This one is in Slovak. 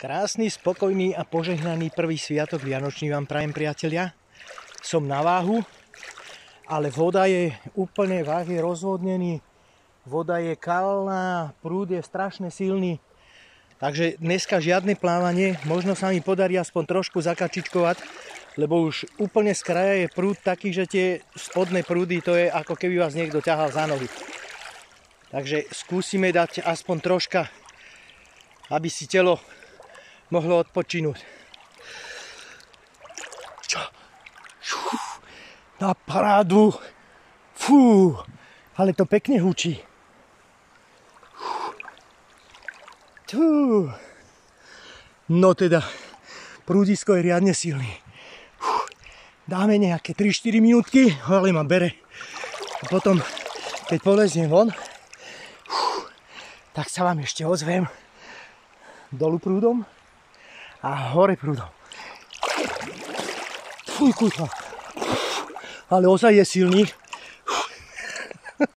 Krásny, spokojný a požehnaný prvý sviatok vianočný vám prajem, priatelia. Som na váhu, ale voda je úplne, váh je rozvodnený. Voda je kalná, prúd je strašne silný. Takže dneska žiadne plávanie, možno sa mi podarí aspoň trošku zakačičkovať, lebo už úplne z kraja je prúd taký, že tie spodné prúdy, to je ako keby vás niekto ťahal za nohy. Takže skúsime dať aspoň troška, aby si telo mohlo odpočinúť. Na parádu. Fú, ale to pekne hučí. No teda, prúdisko je riadne silný. Dáme nejaké 3-4 minútky, ale ma bere. A potom, keď poleziem von, tak sa vám ešte ozvem dolu prúdom a hore prúdom. Fuj, kúcha. Ale ozaj je silný.